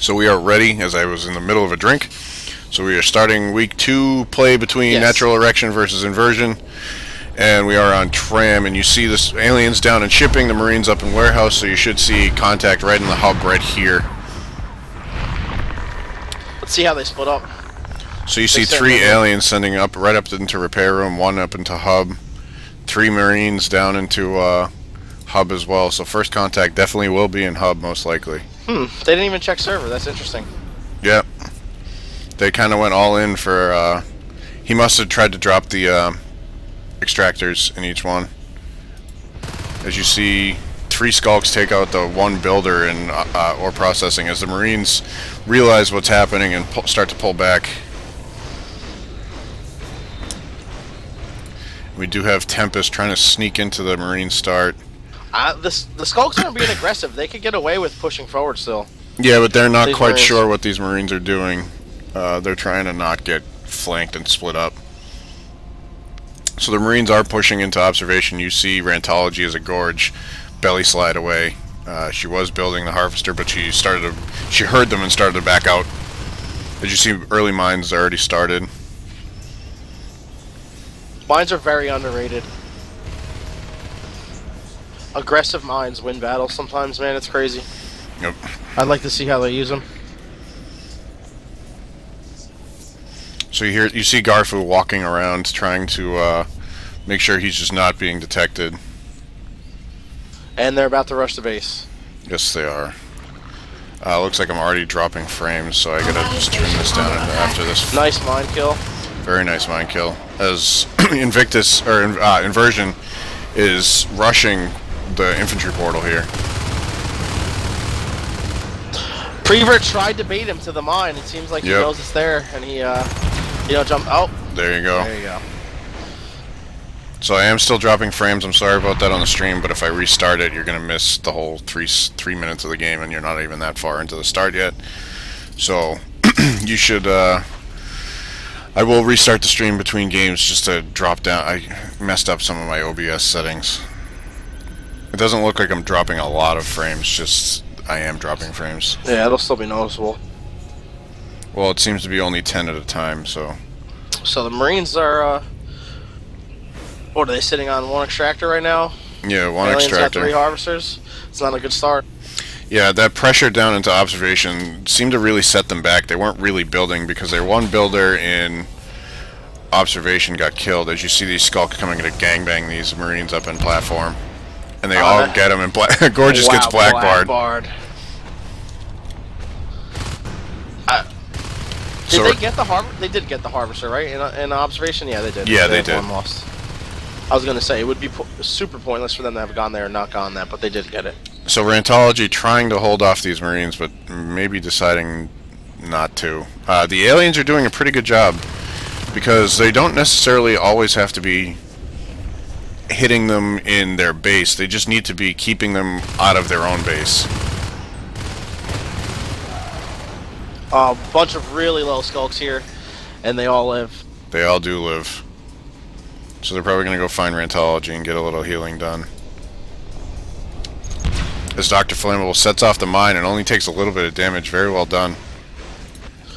So we are ready, as I was in the middle of a drink. So we are starting week 2 play between Natural Erection versus Inversion. And we are on tram, and you see this aliens down in shipping, the Marines up in warehouse, so you should see contact right in the hub right here. Let's see how they split up. So you see 3 aliens sending up right up into repair room, 1 up into hub, 3 Marines down into hub as well. So first contact definitely will be in hub, most likely. They didn't even check server. That's interesting. Yep. They kind of went all in for, he must have tried to drop the extractors in each one. As you see, 3 skulks take out the 1 builder in ore processing as the Marines realize what's happening and start to pull back. We do have Tempest trying to sneak into the Marine start. The skulks aren't being aggressive. They could get away with pushing forward still. Yeah, but they're not quite sure what these Marines are doing. They're trying to not get flanked and split up. So the Marines are pushing into observation. You see Rantology as a gorge belly slide away. She was building the harvester, but she heard them and started to back out. As you see, early mines already started. Mines are very underrated. Aggressive mines win battles sometimes, man. It's crazy. Yep. I'd like to see how they use them. So you see Garfu walking around trying to make sure he's just not being detected. And they're about to rush the base. Yes, they are. Looks like I'm already dropping frames, so I gotta just turn this down after this. Nice mine kill. Very nice mine kill. As Inversion is rushing the infantry portal here. Prevert tried to bait him to the mine. It seems like he knows it's there, and he jumped. Oh, there you go. There you go. So I am still dropping frames. I'm sorry about that on the stream, but if I restart it, you're gonna miss the whole three minutes of the game, and you're not even that far into the start yet. So you should. I will restart the stream between games just to drop down. I messed up some of my OBS settings. It doesn't look like I'm dropping a lot of frames, just I am dropping frames. Yeah, it'll still be noticeable. Well, it seems to be only 10 at a time, so... So the Marines are, what, are they sitting on 1 extractor right now? Yeah, 1 extractor. Got 3 harvesters. It's not a good start. Yeah, that pressure down into observation seemed to really set them back. They weren't really building because their 1 builder in observation got killed. As you see these skulks coming to gangbang these Marines up in platform. And they all get them in black. Gorgeous gets blackbarred. Did they get the harvester? They did get the harvester, right? In observation? Yeah, they did. Yeah, they did. 1 lost. I was going to say, it would be super pointless for them to have gone there and not gone that, but they did get it. So Rantology trying to hold off these Marines, but maybe deciding not to. The aliens are doing a pretty good job, because they don't necessarily always have to be hitting them in their base. They just need to be keeping them out of their own base. A bunch of really low skulks here, and they all live. They all do live. So they're probably going to go find Rantology and get a little healing done. As Dr. Flammable sets off the mine and only takes a little bit of damage. Very well done.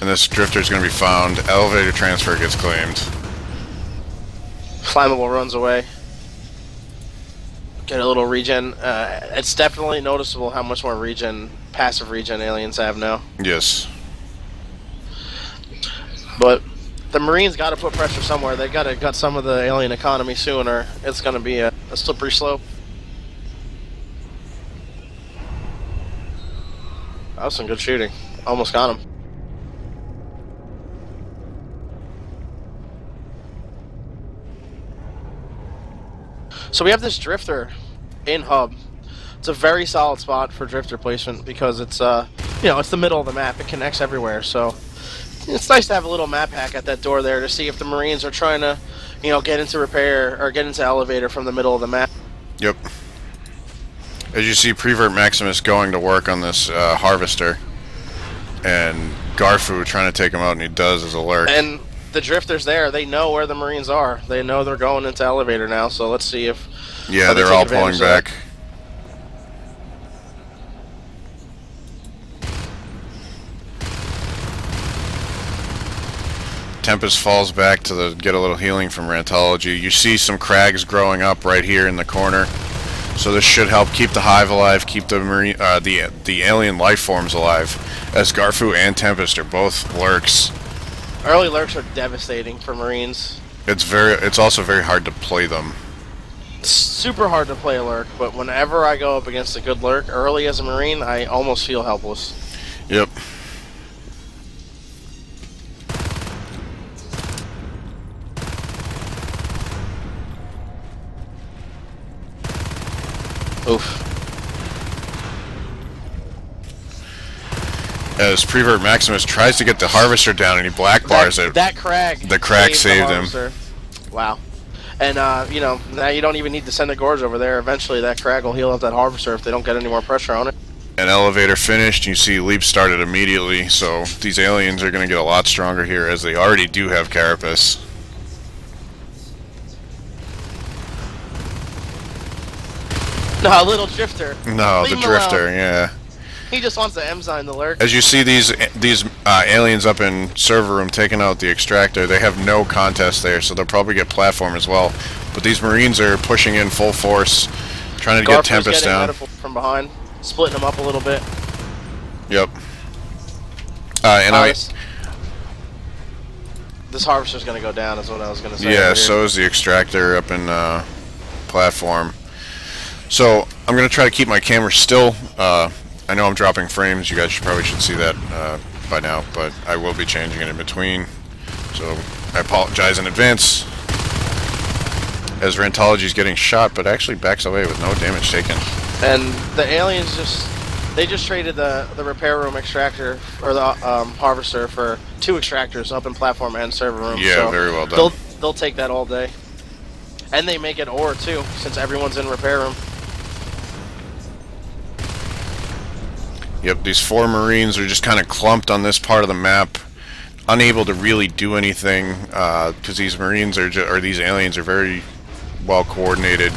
And this drifter is going to be found. Elevator transfer gets claimed. Flammable runs away. Get a little regen. It's definitely noticeable how much more passive regen aliens have now. Yes. But the Marines got to put pressure somewhere. They got to gut some of the alien economy soon, or it's going to be a slippery slope. That was some good shooting. Almost got him. So we have this drifter in hub. It's a very solid spot for drifter placement because it's it's the middle of the map. It connects everywhere. So it's nice to have a little map hack at that door there to see if the Marines are trying to, get into repair or get into elevator from the middle of the map. Yep. As you see, Prevert Maximus going to work on this harvester, and Garfu trying to take him out, and he does as a lurk. And the drifters there, they know where the Marines are. They know they're going into elevator now, so let's see if... Yeah, they're all pulling back. Tempest falls back to get a little healing from Rantology. You see some crags growing up right here in the corner. So this should help keep the hive alive, keep the marine, the alien life forms alive, as Garfu and Tempest are both lurks. Early lurks are devastating for Marines. It's also very hard to play them. It's super hard to play a lurk, but whenever I go up against a good lurk early as a Marine, I almost feel helpless. Yep. Oof. As Prevert Maximus tries to get the Harvester down and he black bars it. That crag. The crag saved him. Wow. And, you know, now you don't even need to send a Gorge over there. Eventually that crag will heal up that Harvester if they don't get any more pressure on it. An elevator finished. You see Leap started immediately, so these aliens are going to get a lot stronger here, as they already do have Carapace. No, little Drifter. No, Leave the him Drifter, alone. yeah. He just wants to Emzyme the lurk. As you see these aliens up in server room taking out the Extractor, they have no contest there, so they'll probably get platform as well. But these Marines are pushing in full force, trying to get Tempest down. From behind, splitting them up a little bit. Yep. This Harvester's going to go down, is what I was going to say. Yeah, so is the Extractor up in platform. So I'm going to try to keep my camera still. I know I'm dropping frames. You guys probably should see that by now, but I will be changing it in between. So I apologize in advance. As Rantology's getting shot, but actually backs away with no damage taken. And the aliens they just traded the repair room Extractor, or the Harvester, for 2 Extractors up in platform and server room. Yeah, so very well done. They'll take that all day. And they make it ore too, since everyone's in repair room. Yep, these 4 Marines are just kind of clumped on this part of the map, unable to really do anything, because these Marines or these aliens are very well coordinated.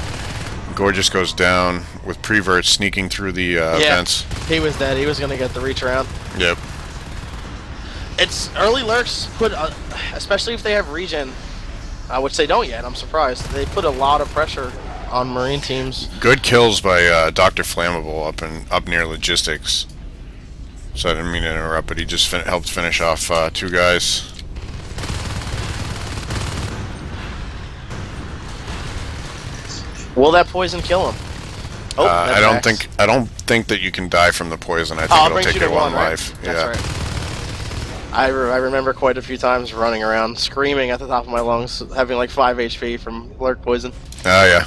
Gorgeous goes down with Prevert sneaking through the vents. He was dead. He was going to get the reach around. Yep. It's early lurks put, especially if they have regen, which they don't yet. I'm surprised. They put a lot of pressure on Marine teams. Good kills by Dr. Flammable up near logistics. So I didn't mean to interrupt, but he just helped finish off 2 guys. Will that poison kill him? Oh, I don't think that you can die from the poison. I think it'll take you 1 life. Right? Yeah. That's right. I remember quite a few times running around screaming at the top of my lungs, having like 5 HP from lurk poison. Oh yeah.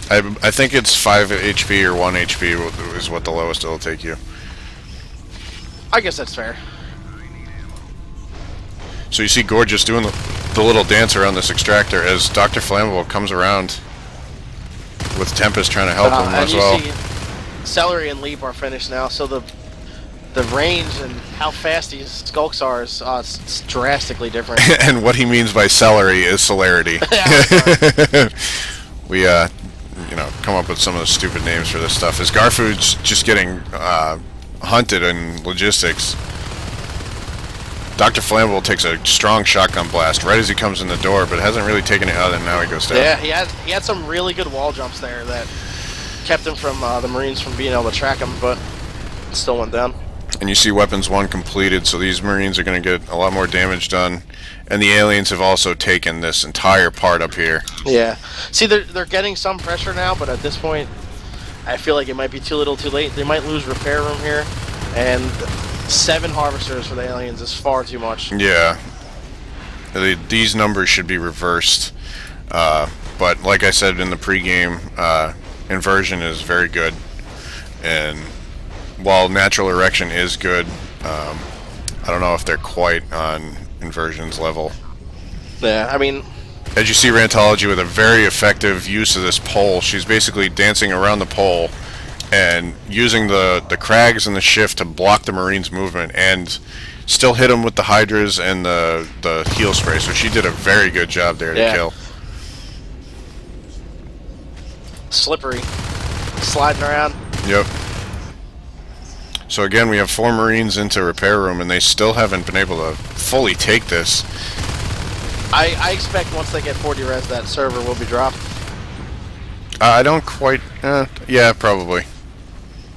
I think it's 5 HP or 1 HP is what the lowest it'll take you. I guess that's fair. So you see Gorgeous doing the little dance around this Extractor as Dr. Flammable comes around with Tempest trying to help him as well. See, Celery and Leap are finished now, so the range and how fast these skulks are is it's drastically different. And what he means by celery is celerity. We you know, come up with some of the stupid names for this stuff. As Garfu's just getting hunted in logistics, Dr. Flammable takes a strong shotgun blast right as he comes in the door, but hasn't really taken it out, and now he goes down. Yeah, he had some really good wall jumps there that kept him from the Marines from being able to track him, but it still went down. And you see weapons 1 completed, so these Marines are going to get a lot more damage done. And the aliens have also taken this entire part up here. Yeah. See, they're getting some pressure now, but at this point, I feel like it might be too little too late. They might lose repair room here, and 7 Harvesters for the aliens is far too much. Yeah. These numbers should be reversed. But like I said in the pregame, Inversion is very good. And while Natural Erection is good, I don't know if they're quite on Inversion's level. Yeah, I mean, as you see Rantology with a very effective use of this pole, she's basically dancing around the pole and using the crags and the shift to block the Marines' movement and still hit them with the Hydras and the heal spray. So she did a very good job there to kill. Slippery. Sliding around. Yep. So again, we have 4 Marines into repair room, and they still haven't been able to fully take this. I expect once they get 40 res, that server will be dropped. I don't quite. Yeah, probably.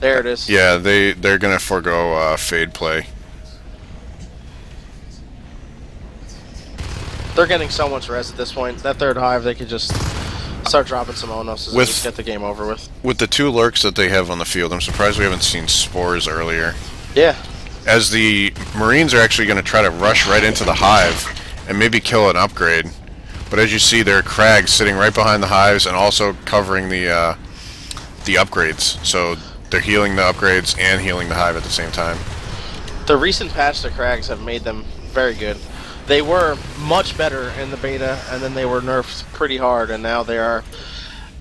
There it is. Yeah, they're gonna forego fade play. They're getting so much res at this point. That third hive, they could just start dropping some Onos and just get the game over with. With the 2 lurks that they have on the field, I'm surprised we haven't seen spores earlier. Yeah. As the Marines are actually going to try to rush right into the hive and maybe kill an upgrade. But as you see, there are Crags sitting right behind the hives and also covering the upgrades. So they're healing the upgrades and healing the hive at the same time. The recent patch to Crags have made them very good. They were much better in the beta, and then they were nerfed pretty hard, and now they are,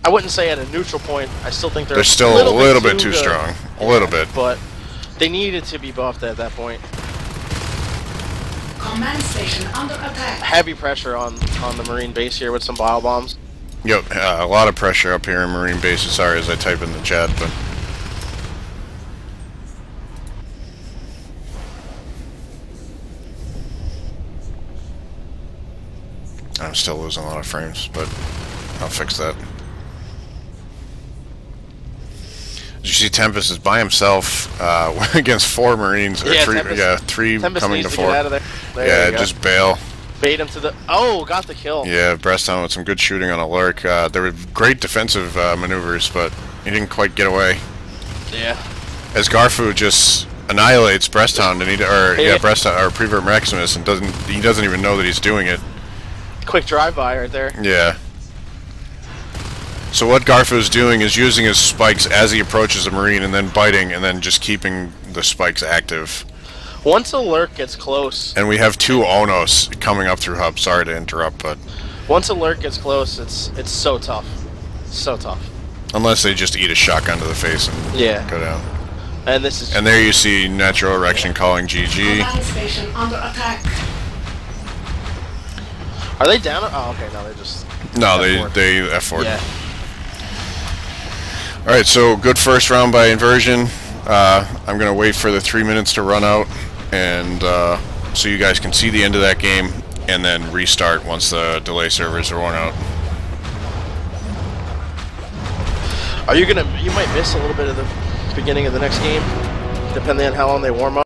I wouldn't say at a neutral point. I still think they're still a little bit too strong. A little bit. But they needed to be buffed at that point. Command station under attack. Heavy pressure on the Marine base here with some bile bombs. Yep, a lot of pressure up here in Marine bases. Sorry as I type in the chat, but... I'm still losing a lot of frames, but I'll fix that. Did you see Tempest is by himself against 4 Marines? Or Yeah, 3, Tempest, yeah, 3 Tempest coming needs to to 4. get out of there. Yeah, just bail. Bait him to the... Oh, got the kill. Yeah, Breastdown with some good shooting on a lurk. There were great defensive maneuvers, but he didn't quite get away. Yeah. As Garfu just annihilates Breasthound and Breasthound or Prevert Maximus and he doesn't even know that he's doing it. Quick drive-by right there. Yeah. So what Garfu's doing is using his spikes as he approaches a Marine and then biting and then just keeping the spikes active. Once a lurk gets close... And we have 2 Onos coming up through hub. Sorry to interrupt, but... Once a lurk gets close, it's so tough. So tough. Unless they just eat a shotgun to the face and go down. And this is... And there you see Natural Erection calling GG. Command station under attack. Are they down? Oh, okay, no, they're just... No, F4. they F4'd. Yeah. Alright, so good first round by Inversion. I'm going to wait for the 3 minutes to run out, and so you guys can see the end of that game, and then restart once the delay servers are worn out. Are you gonna... You might miss a little bit of the beginning of the next game, depending on how long they warm up.